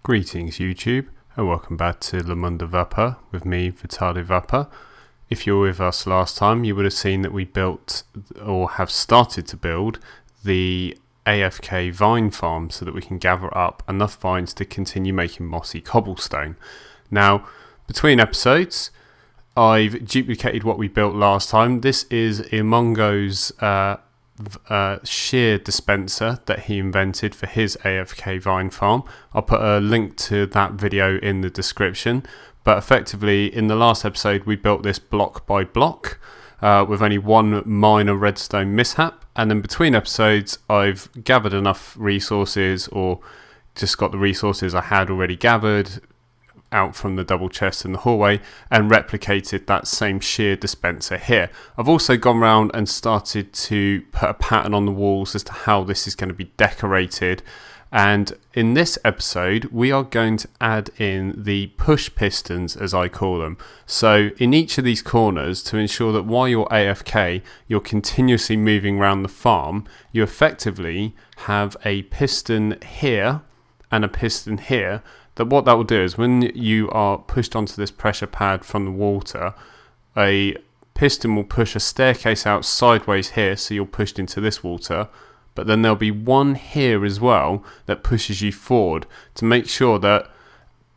Greetings YouTube, and welcome back to Le.Monde.Du.VAPEUR with me, Vitaly Vapour. If you were with us last time, you would have seen that we built, or have started to build, the AFK vine farm so that we can gather up enough vines to continue making mossy cobblestone. Now, between episodes, I've duplicated what we built last time. This is Imongo's shear dispenser that he invented for his AFK vine farm. I'll put a link to that video in the description, but effectively in the last episode we built this block by block with only one minor redstone mishap, and then between episodes I've gathered enough resources, or just got the resources I had already gathered out from the double chest in the hallway, and replicated that same shear dispenser here. I've also gone around and started to put a pattern on the walls as to how this is going to be decorated, and in this episode we are going to add in the push pistons, as I call them. So in each of these corners, to ensure that while you're AFK you're continuously moving around the farm, you effectively have a piston here and a piston here. That what that will do is when you are pushed onto this pressure pad from the water, a piston will push a staircase out sideways here, so you're pushed into this water, but then there'll be one here as well that pushes you forward to make sure that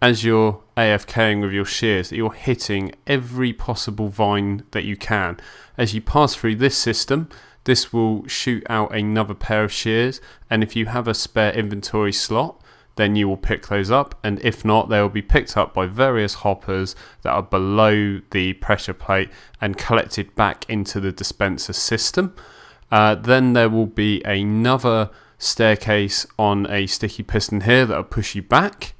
as you're AFKing with your shears that you're hitting every possible vine that you can. As you pass through this system, this will shoot out another pair of shears, and if you have a spare inventory slot, then you will pick those up, and if not, they will be picked up by various hoppers that are below the pressure plate and collected back into the dispenser system. Then there will be another staircase on a sticky piston here that will push you back.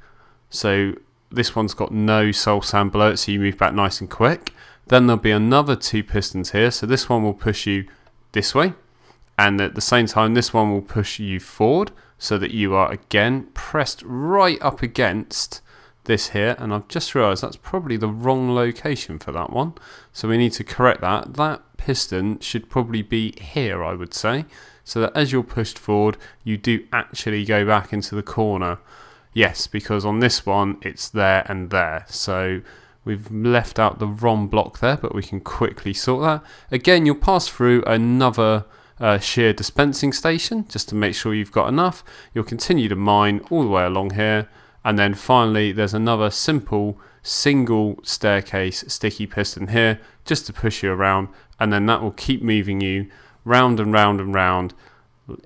So this one's got no soul sand below it, so you move back nice and quick. Then there'll be another two pistons here, so this one will push you this way, and at the same time this one will push you forward, so that you are again pressed right up against this here. And I've just realised that's probably the wrong location for that one, so we need to correct that. That piston should probably be here, I would say, so that as you're pushed forward you do actually go back into the corner. Yes, because on this one it's there and there, so we've left out the wrong block there, but we can quickly sort that. Again, you'll pass through another shear dispensing station just to make sure you've got enough. You'll continue to mine all the way along here, and then finally there's another simple single staircase sticky piston here just to push you around, and then that will keep moving you round and round and round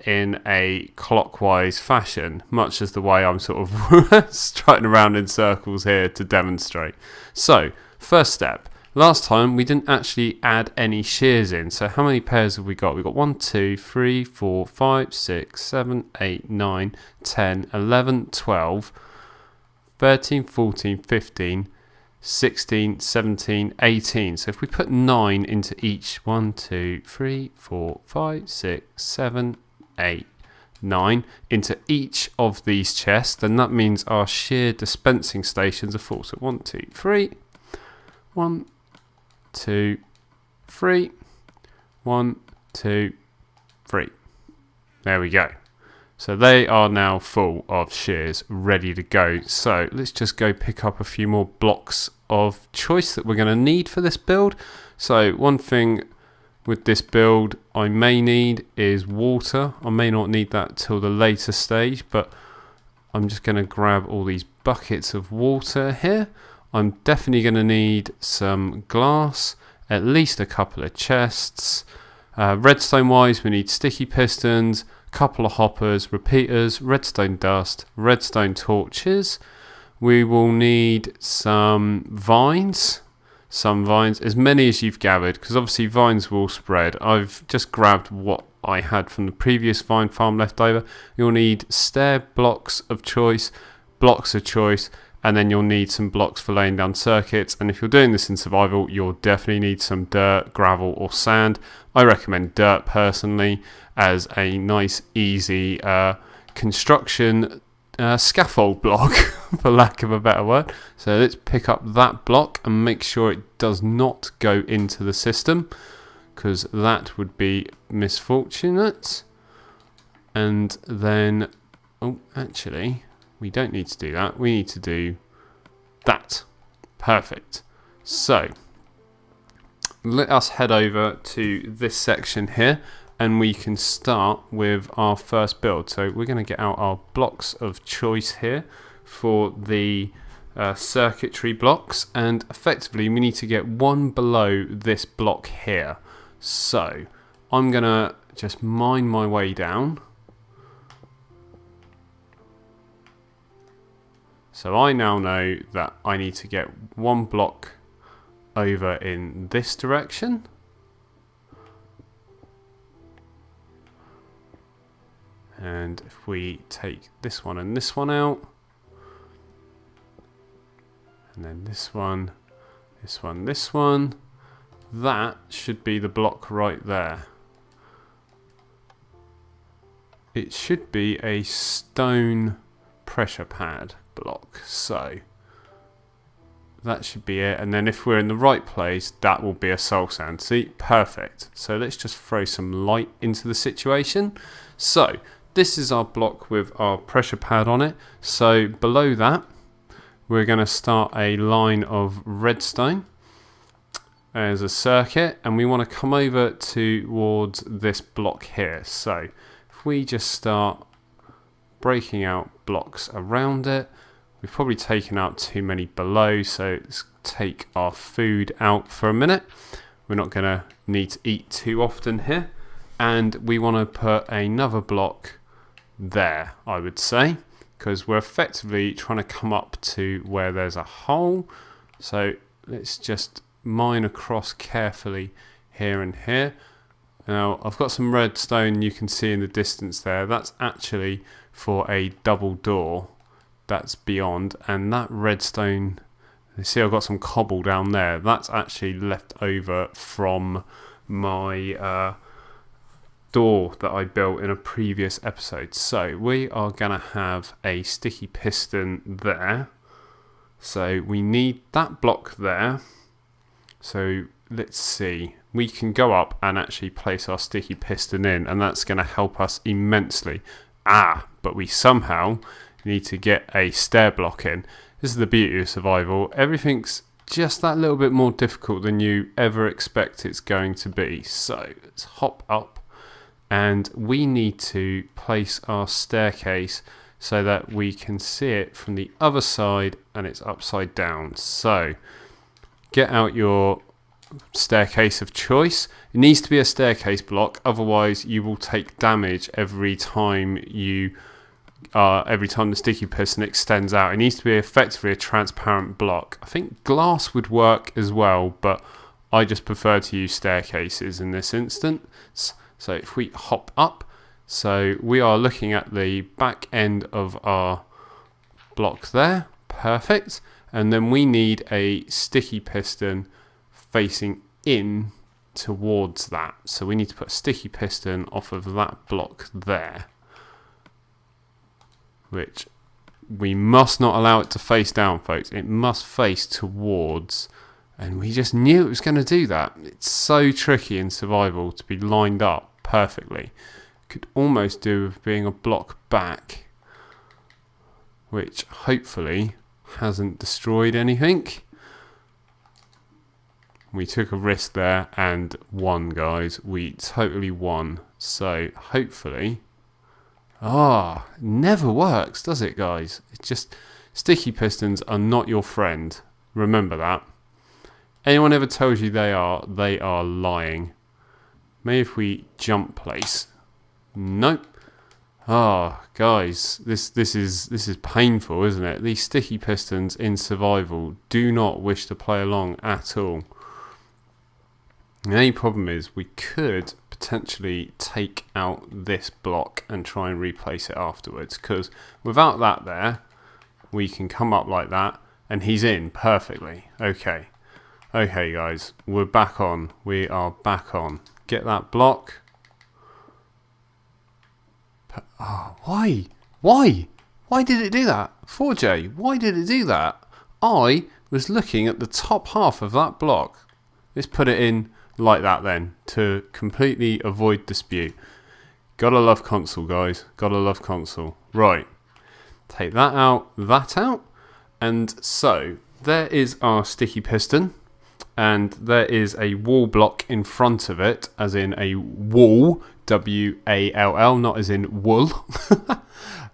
in a clockwise fashion, much as the way I'm sort of striding around in circles here to demonstrate. So first step, last time we didn't actually add any shears in, so how many pairs have we got? We've got 1, 2, 3, 4, 5, 6, 7, 8, 9, 10, 11, 12, 13, 14, 15, 16, 17, 18. So if we put 9 into each, 1, 2, 3, 4, 5, 6, 7, 8, 9 into each of these chests, then that means our shear dispensing stations are full. So 1, 2, 3, 1, 2, 3, 1, 2, 3. There we go. So they are now full of shears, ready to go. So let's just go pick up a few more blocks of choice that we're going to need for this build. So one thing with this build I may need is water. I may not need that till the later stage, but I'm just going to grab all these buckets of water here. I'm definitely going to need some glass, at least a couple of chests. Redstone wise, we need sticky pistons, a couple of hoppers, repeaters, redstone dust, redstone torches. We will need some vines, as many as you've gathered, because obviously vines will spread. I've just grabbed what I had from the previous vine farm left over. You'll need stair blocks of choice, and then you'll need some blocks for laying down circuits. And if you're doing this in survival, you'll definitely need some dirt, gravel or sand. I recommend dirt personally as a nice easy construction scaffold block for lack of a better word. So let's pick up that block and make sure it does not go into the system, because that would be misfortunate. And then, oh, actually, we don't need to do that. We need to do that. Perfect. So let us head over to this section here, and we can start with our first build. So we're going to get out our blocks of choice here for the circuitry blocks, and effectively we need to get one below this block here. So I'm going to just mine my way down. So I now know that I need to get one block over in this direction. And if we take this one and this one out, and then this one, this one, this one, that should be the block right there. It should be a stone pressure pad block, so that should be it. And then if we're in the right place, that will be a soul sand. See, perfect. So let's just throw some light into the situation. So this is our block with our pressure pad on it. So below that, we're going to start a line of redstone as a circuit, and we want to come over towards this block here. So if we just start breaking out blocks around it, we've probably taken out too many below, so let's take our food out for a minute. We're not going to need to eat too often here, and we want to put another block there, I would say, because we're effectively trying to come up to where there's a hole. So let's just mine across carefully here and here. Now I've got some redstone you can see in the distance there. That's actually for a double door that's beyond, and that redstone, you see I've got some cobble down there, that's actually left over from my door that I built in a previous episode. So we are gonna have a sticky piston there, so we need that block there. So let's see, we can go up and actually place our sticky piston in, and that's going to help us immensely. But we somehow need to get a stair block in. This is the beauty of survival. Everything's just that little bit more difficult than you ever expect it's going to be. So let's hop up, and we need to place our staircase so that we can see it from the other side, and it's upside down. So get out your staircase of choice. It needs to be a staircase block, otherwise you will take damage every time the sticky piston extends out. It needs to be effectively a transparent block. I think glass would work as well, but I just prefer to use staircases in this instance. So if we hop up, so we are looking at the back end of our block there. Perfect. And then we need a sticky piston facing in towards that. So we need to put a sticky piston off of that block there, which we must not allow it to face down, folks. It must face towards, and we just knew it was going to do that. It's so tricky in survival to be lined up perfectly. Could almost do with being a block back, which hopefully hasn't destroyed anything. We took a risk there and won, guys. We totally won. So hopefully, never works, does it, guys? It's just, sticky pistons are not your friend. Remember that. Anyone ever tells you they are lying. Maybe if we jump place. Nope. Guys, this is painful, isn't it? These sticky pistons in survival do not wish to play along at all. The only problem is we could potentially take out this block and try and replace it afterwards, because without that there, we can come up like that and he's in perfectly. Okay, guys, we're back on. We are back on. Get that block. Why did it do that? 4J, why did it do that? I was looking at the top half of that block. Let's put it in like that then, to completely avoid dispute. Gotta love console, guys. Gotta love console. Right. Take that out, and so there is our sticky piston, and there is a wall block in front of it, as in a wall, W-A-L-L, not as in wool.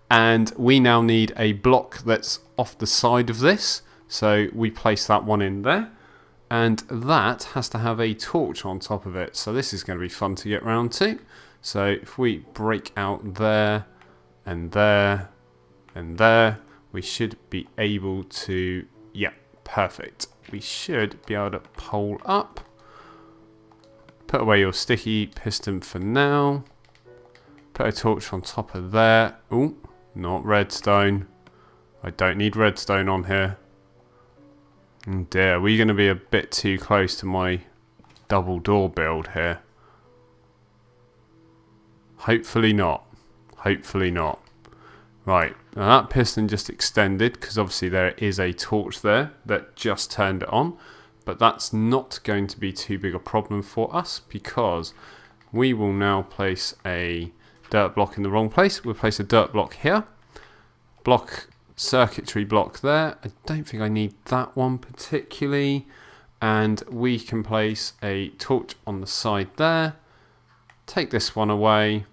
And we now need a block that's off the side of this, so we place that one in there, and that has to have a torch on top of it, so this is going to be fun to get round to. So if we break out there and there and there, we should be able to, yeah, perfect. We should be able to pole up. Put away your sticky piston for now. Put a torch on top of there. Oh, not redstone. I don't need redstone on here. Oh dear, we're going to be a bit too close to my double door build here. Hopefully not. Hopefully not. Right, now that piston just extended because obviously there is a torch there that just turned it on, but that's not going to be too big a problem for us because we will now place a dirt block in the wrong place. We'll place a dirt block here, circuitry block there. I don't think I need that one particularly, and we can place a torch on the side there. Take this one away.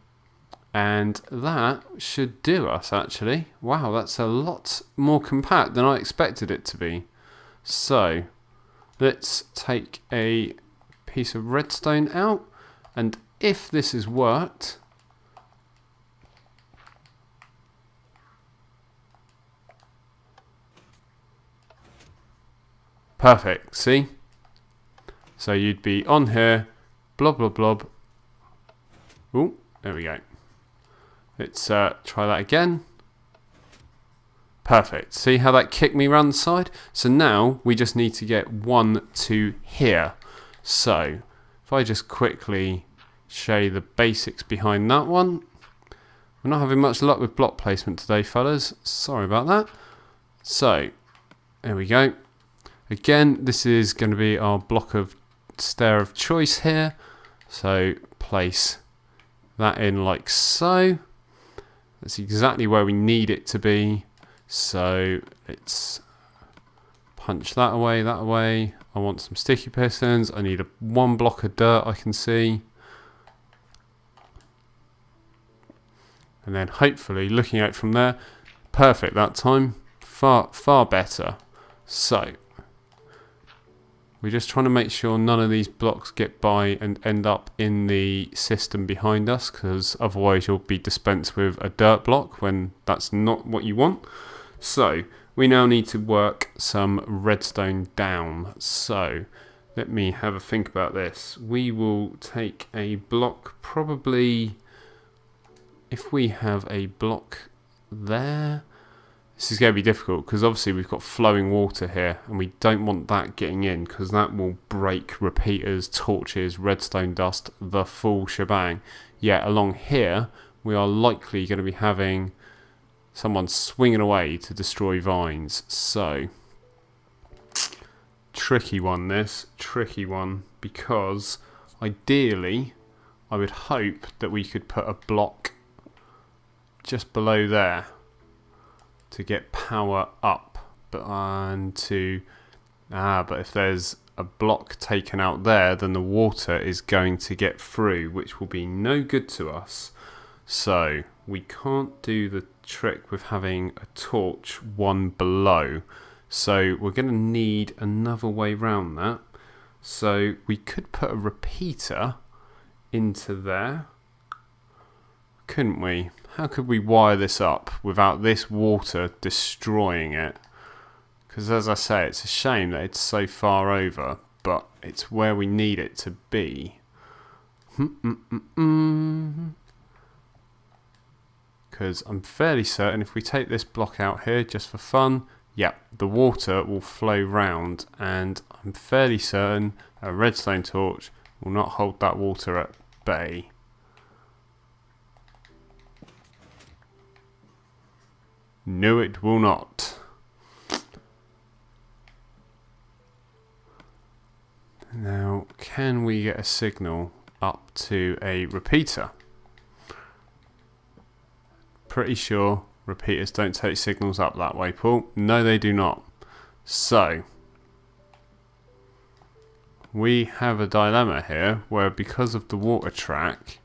And that should do us, actually. Wow, that's a lot more compact than I expected it to be. So, let's take a piece of redstone out. And if this has worked... Perfect, see? So you'd be on here, blob, blob, blob. Ooh, there we go. Let's try that again. Perfect. See how that kicked me around the side? So now we just need to get one to here. So if I just quickly show you the basics behind that one. We're not having much luck with block placement today, fellas. Sorry about that. So there we go. Again, this is going to be our block of stair of choice here. So place that in like so. That's exactly where we need it to be. So let's punch that away, that away. I want some sticky pistons. I need one block of dirt I can see. And then hopefully looking out from there, perfect that time. Far better. So we're just trying to make sure none of these blocks get by and end up in the system behind us, because otherwise you'll be dispensed with a dirt block when that's not what you want. So we now need to work some redstone down. So let me have a think about this. We will take a block, probably if we have a block there. This is going to be difficult because obviously we've got flowing water here and we don't want that getting in because that will break repeaters, torches, redstone dust, the full shebang. Yet along here we are likely going to be having someone swinging away to destroy vines. So tricky one this, tricky one, because ideally I would hope that we could put a block just below there to get power up, but if there's a block taken out there, then the water is going to get through, which will be no good to us. So we can't do the trick with having a torch one below, so we're going to need another way around that. So we could put a repeater into there, couldn't we? How could we wire this up without this water destroying it? Because as I say, it's a shame that it's so far over, but it's where we need it to be. Because I'm fairly certain if we take this block out here just for fun, yeah, the water will flow round, and I'm fairly certain a redstone torch will not hold that water at bay. No, it will not. Now, can we get a signal up to a repeater? Pretty sure Repeaters don't take signals up that way, Paul. No, they do not. So, we have a dilemma here where because of the water track,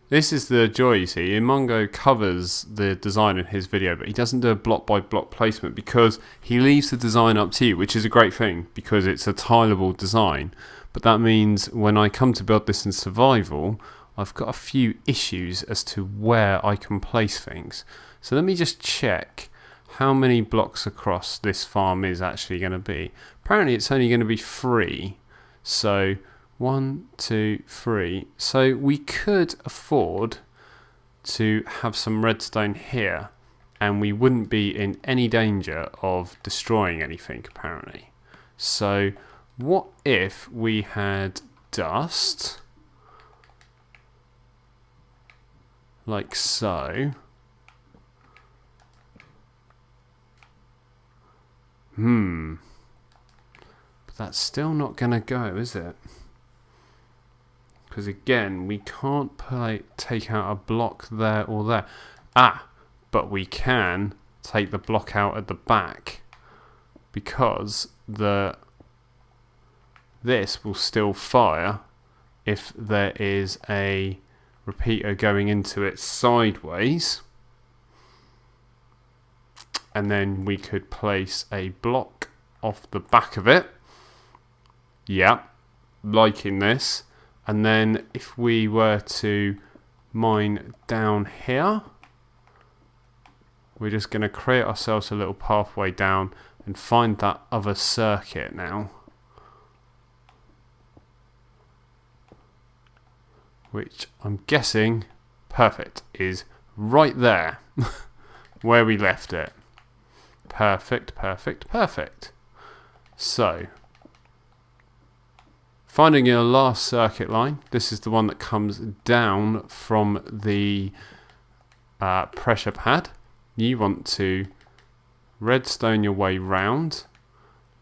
this is the joy, you see. Imongo covers the design in his video, but he doesn't do a block by block placement because he leaves the design up to you, which is a great thing because it's a tileable design. But that means when I come to build this in survival, I've got a few issues as to where I can place things. So let me just check how many blocks across this farm is actually going to be. Apparently it's only going to be 3. So 1, 2, 3. So we could afford to have some redstone here and we wouldn't be in any danger of destroying anything apparently. So what if we had dust like so? But that's still not going to go, is it? Because again, we can't take out a block there or there. But we can take the block out at the back because this will still fire if there is a repeater going into it sideways. And then we could place a block off the back of it. Yeah, liking this. And then if we were to mine down here, we're just going to create ourselves a little pathway down and find that other circuit now. Which I'm guessing, perfect, is right there where we left it. Perfect, perfect, perfect. So, finding your last circuit line, this is the one that comes down from the pressure pad. You want to redstone your way round.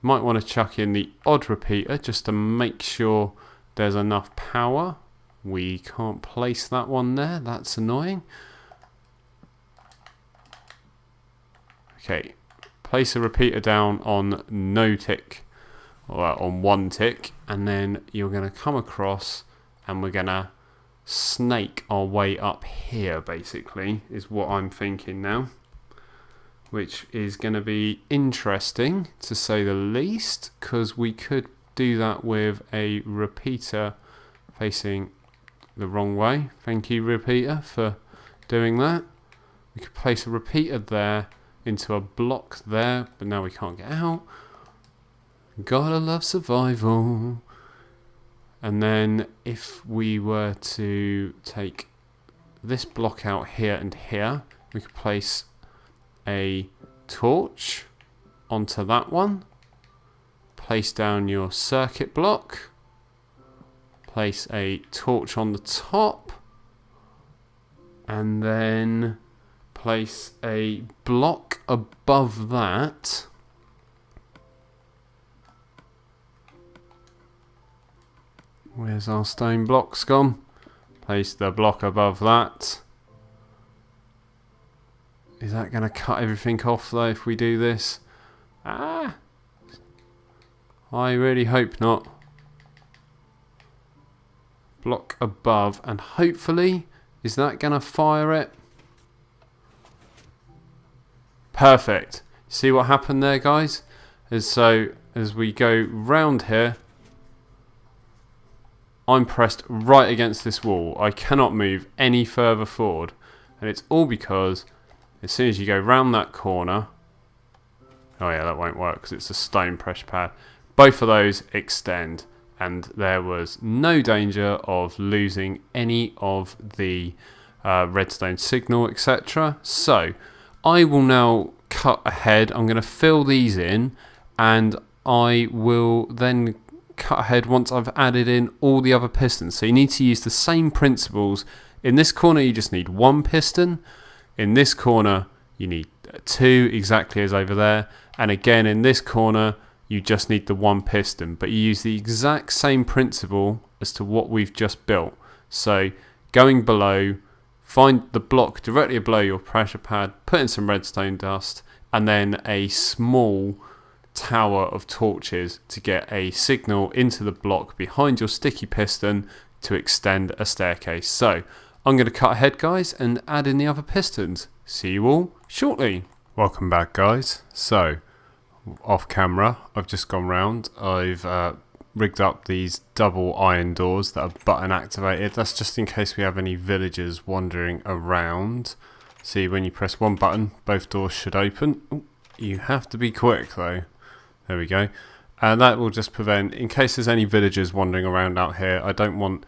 Might want to chuck in the odd repeater just to make sure there's enough power. We can't place that one there, that's annoying. Okay, place a repeater down on no tick, or on 1 tick, and then you're going to come across and we're going to snake our way up here, basically, is what I'm thinking now. Which is going to be interesting, to say the least, because we could do that with a repeater facing the wrong way. Thank you, repeater, for doing that. We could place a repeater there into a block there, but now we can't get out. Gotta love survival. And then if we were to take this block out here and here, we could place a torch onto that one. Place down your circuit block. Place a torch on the top. And then place a block above that. Where's our stone blocks gone? Place the block above that. Is that going to cut everything off though if we do this? I really hope not. Block above, and hopefully, is that going to fire it? Perfect. See what happened there, guys? As we go round here, I'm pressed right against this wall. I cannot move any further forward, and it's all because as soon as you go round that corner, oh yeah, that won't work because it's a stone pressure pad. Both of those extend, and there was no danger of losing any of the redstone signal, etc. So I will now cut ahead. I'm going to fill these in, and I will then cut ahead once I've added in all the other pistons. So you need to use the same principles. In this corner you just need 1 piston. In this corner you need 2, exactly as over there. And again in this corner you just need the 1 piston. But you use the exact same principle as to what we've just built. So going below, find the block directly below your pressure pad, put in some redstone dust, and then a small tower of torches to get a signal into the block behind your sticky piston to extend a staircase. So I'm going to cut ahead, guys, and add in the other pistons. See you all shortly. Welcome back, guys. So off camera, I've just gone round. I've rigged up these double iron doors that are button activated. That's just in case we have any villagers wandering around. See, when you press one button, both doors should open. Ooh, you have to be quick though. There we go. And that will just prevent, in case there's any villagers wandering around out here, I don't want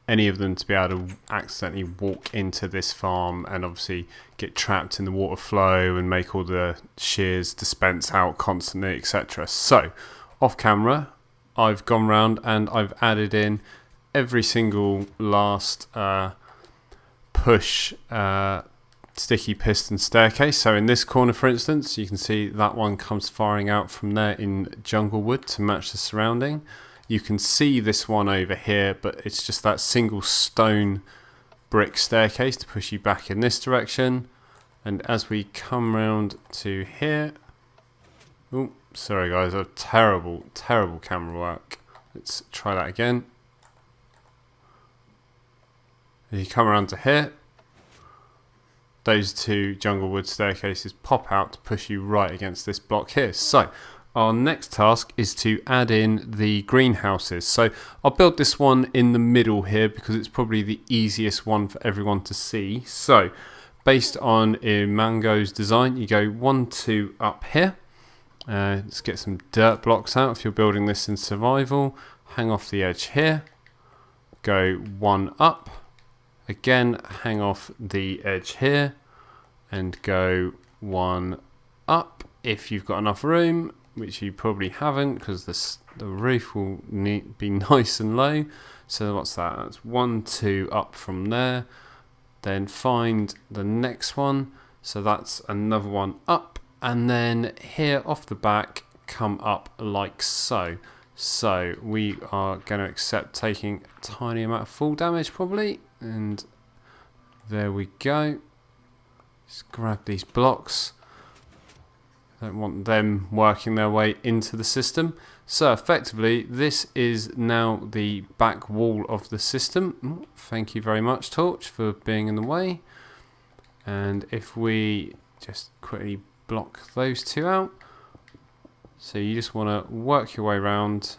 any of them to be able to accidentally walk into this farm and obviously get trapped in the water flow and make all the shears dispense out constantly, etc. So, off camera, I've gone round and I've added in every single last push sticky piston staircase. So in this corner, for instance, you can see that one comes firing out from there in jungle wood to match the surrounding. You can see this one over here, but it's just that single stone brick staircase to push you back in this direction. And as we come round to here, oh, sorry guys, I have terrible camera work. Let's try that again. As you come around to here, those two jungle wood staircases pop out to push you right against this block here. So our next task is to add in the greenhouses. So I'll build this one in the middle here because it's probably the easiest one for everyone to see. So based on Mango's design, you go 1, 2 up here. Let's get some dirt blocks out if you're building this in survival. Hang off the edge here. Go 1 up. Again, hang off the edge here and go 1 up if you've got enough room, which you probably haven't because the roof will be nice and low. So what's that? That's 1, 2 up from there. Then find the next one. So that's another one up. And then here off the back, come up like so. So we are going to accept taking a tiny amount of fall damage probably. And there we go. Just grab these blocks. Don't want them working their way into the system. So effectively, this is now the back wall of the system. Thank you very much, Torch, for being in the way. And if we just quickly block those two out. So you just want to work your way around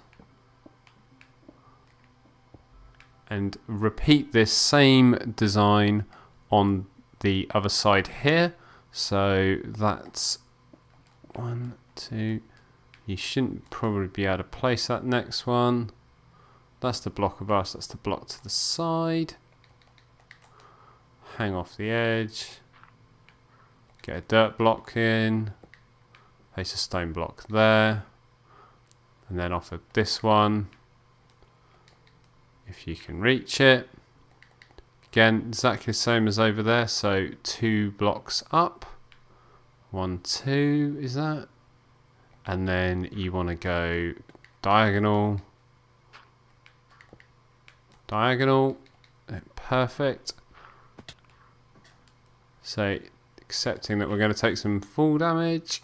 and repeat this same design on the other side here. So that's 1, 2. You shouldn't probably be able to place that next one. That's the block of us. That's the block to the side. Hang off the edge. Get a dirt block in. Place a stone block there. And then off of this one, if you can reach it. Again, exactly the same as over there. So 2 blocks up. 1, 2 is that. And then you want to go diagonal. Diagonal. Perfect. So accepting that we're going to take some fall damage.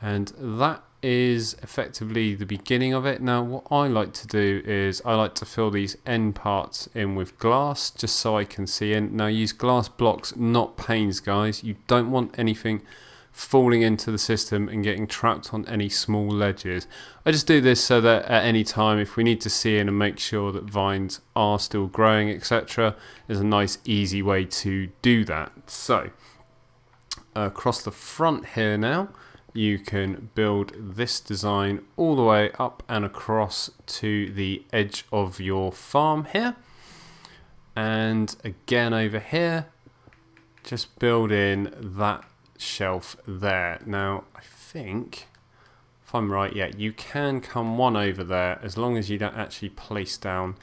And that is effectively the beginning of it. Now what I like to do is I like to fill these end parts in with glass just so I can see in. Now use glass blocks, not panes, guys. You don't want anything falling into the system and getting trapped on any small ledges. I just do this so that at any time if we need to see in and make sure that vines are still growing, etc., there's a nice easy way to do that. So across the front here now, you can build this design all the way up and across to the edge of your farm here. And again over here, just build in that shelf there. Now, I think, if I'm right, yeah, you can come one over there as long as you don't actually place down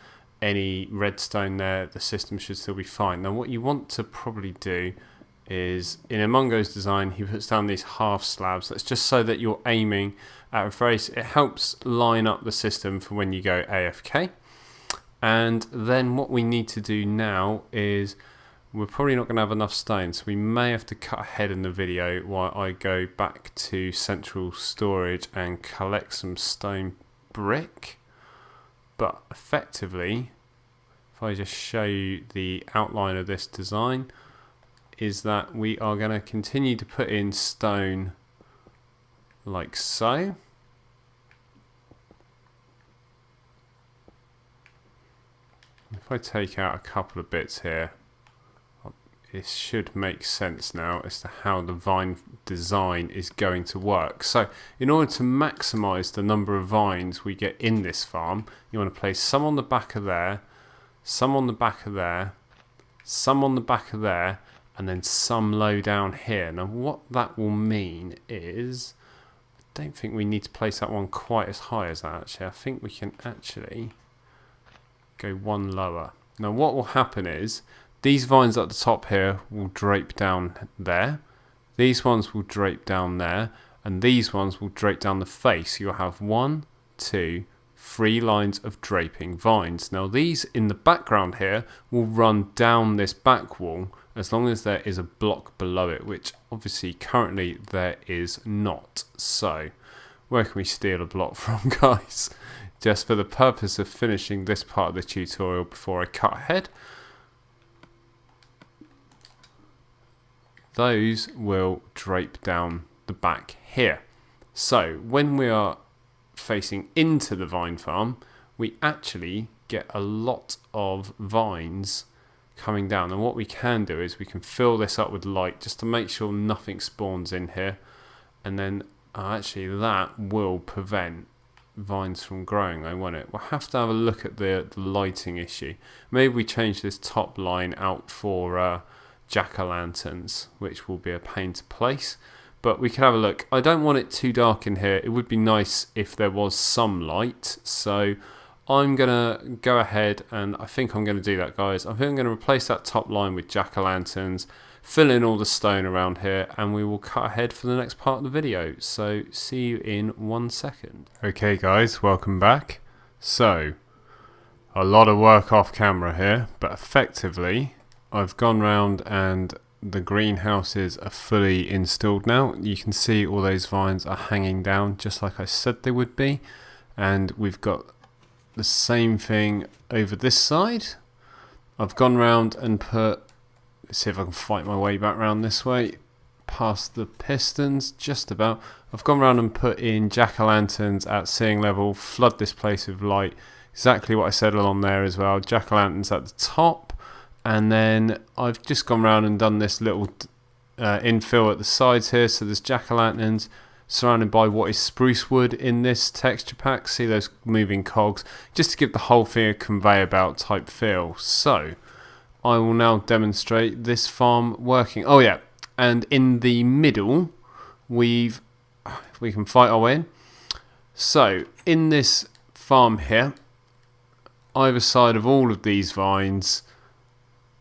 any redstone there. The system should still be fine. Now, what you want to probably do is in Amongo's design, he puts down these half slabs. That's just so that you're aiming at a very, it helps line up the system for when you go AFK. And then what we need to do now is, we're probably not going to have enough stone, so we may have to cut ahead in the video while I go back to central storage and collect some stone brick. But effectively, if I just show you the outline of this design, is that we are going to continue to put in stone like so. If I take out a couple of bits here, it should make sense now as to how the vine design is going to work. So in order to maximize the number of vines we get in this farm, you want to place some on the back of there, some on the back of there, some on the back of there, and then some low down here. Now what that will mean is, I don't think we need to place that one quite as high as that actually. I think we can actually go one lower. Now what will happen is, these vines at the top here will drape down there, these ones will drape down there, and these ones will drape down the face. You'll have 1, 2, 3 lines of draping vines. Now these in the background here will run down this back wall as long as there is a block below it, which obviously currently there is not. So where can we steal a block from, guys? Just for the purpose of finishing this part of the tutorial before I cut ahead, those will drape down the back here. So when we are facing into the vine farm, we actually get a lot of vines coming down, and what we can do is we can fill this up with light just to make sure nothing spawns in here, and then actually that will prevent vines from growing, won't it? We'll have to have a look at the lighting issue. Maybe we change this top line out for jack-o'-lanterns, which will be a pain to place, but we can have a look. I don't want it too dark in here. It would be nice if there was some light, so I'm gonna go ahead and I think I'm gonna do that, guys. I think I'm gonna replace that top line with jack-o'-lanterns, fill in all the stone around here, and we will cut ahead for the next part of the video. So see you in 1 second. Okay guys, welcome back. So a lot of work off camera here, but effectively I've gone round and the greenhouses are fully installed now. You can see all those vines are hanging down just like I said they would be, and we've got the same thing over this side. I've gone round and put, let's see if I can fight my way back round this way, past the pistons, just about. I've gone round and put in jack-o'-lanterns at seeing level, flood this place with light, exactly what I said along there as well, jack-o'-lanterns at the top, and then I've just gone round and done this little infill at the sides here, so there's jack-o'-lanterns surrounded by what is spruce wood in this texture pack. See those moving cogs, just to give the whole thing a conveyor belt type feel. So I will now demonstrate this farm working. Oh yeah, and in the middle if we can fight our way in. So in this farm here, either side of all of these vines,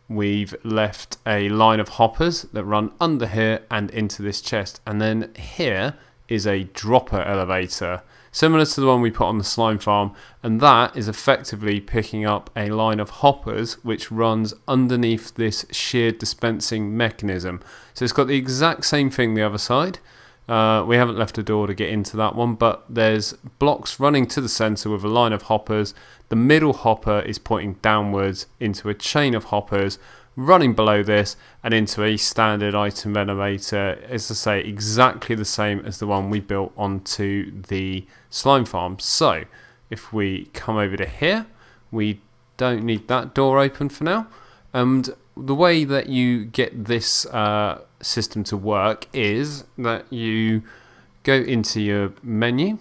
we've left a line of hoppers that run under here and into this chest, and then here is a dropper elevator similar to the one we put on the slime farm, and that is effectively picking up a line of hoppers which runs underneath this sheared dispensing mechanism. So it's got the exact same thing the other side. We haven't left a door to get into that one, but there's blocks running to the center with a line of hoppers. The middle hopper is pointing downwards into a chain of hoppers running below this and into a standard item elevator, as I say, exactly the same as the one we built onto the slime farm. So if we come over to here, we don't need that door open for now. And the way that you get this system to work is that you go into your menu,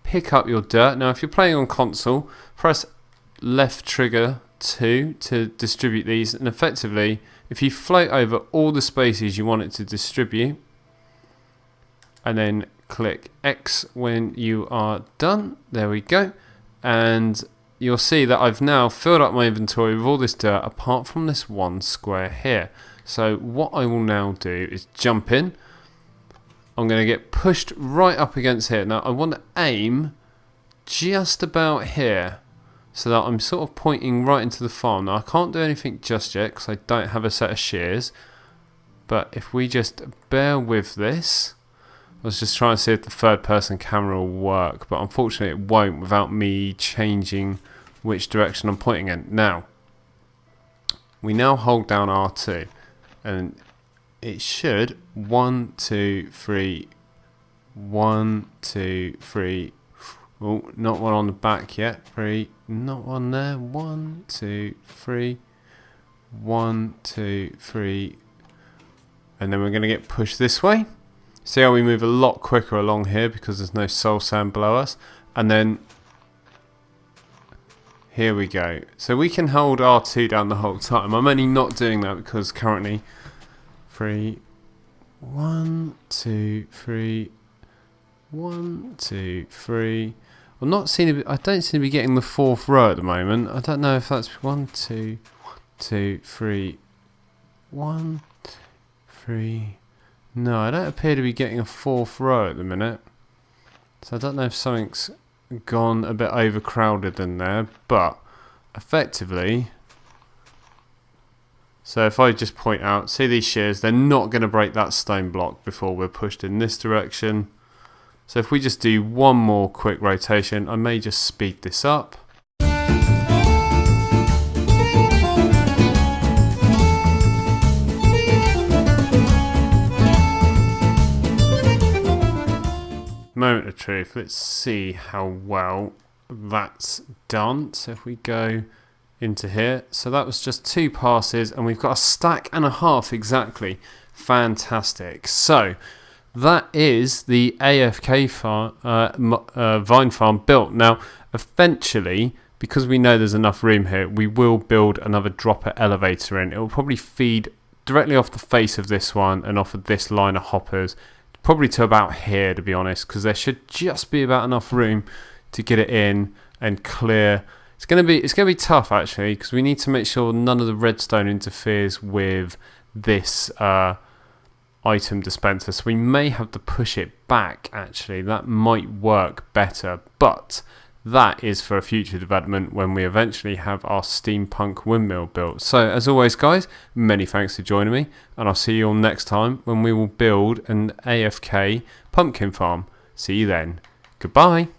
pick up your dirt. Now if you're playing on console, press left trigger 2 to distribute these, and effectively if you float over all the spaces you want it to distribute and then click X when you are done, there we go, and you'll see that I've now filled up my inventory with all this dirt apart from this one square here. So what I will now do is jump in. I'm going to get pushed right up against here. Now I want to aim just about here. so that I'm sort of pointing right into the farm. Now I can't do anything just yet because I don't have a set of shears, but if we just bear with this, I was just trying to see if the third person camera will work, but unfortunately it won't without me changing which direction I'm pointing in. Now, we now hold down R2 and it should 1, 2, 3, 1, 2, 3. Oh, not one on the back yet. 3, not one there. 1, 2, 3, 1, 2, 3, and then we're going to get pushed this way. See how we move a lot quicker along here because there's no soul sand below us. And then here we go. So we can hold R2 down the whole time. I'm only not doing that because currently 3, 1, 2, 3, 1, 2, 3. I'm not seeing. I don't seem to be getting the fourth row at the moment. I don't know if that's 1, 2, 2, 3, 1, 3. No, I don't appear to be getting a fourth row at the minute. So I don't know if something's gone a bit overcrowded in there, but effectively. So if I just point out, see these shears, they're not going to break that stone block before we're pushed in this direction. So if we just do one more quick rotation, I may just speed this up. Moment of truth, let's see how well that's done. So if we go into here, so that was just 2 passes and we've got a stack and a half exactly. Fantastic. So that is the AFK vine farm built. Now eventually, because we know there's enough room here, we will build another dropper elevator in. It will probably feed directly off the face of this one and off of this line of hoppers, probably to about here, to be honest, because there should just be about enough room to get it in and clear. It's gonna be tough actually, because we need to make sure none of the redstone interferes with this item dispenser. So we may have to push it back. Actually, that might work better, but that is for a future development when we eventually have our steampunk windmill built. So as always guys, many thanks for joining me, and I'll see you all next time when we will build an AFK pumpkin farm. See you then. Goodbye.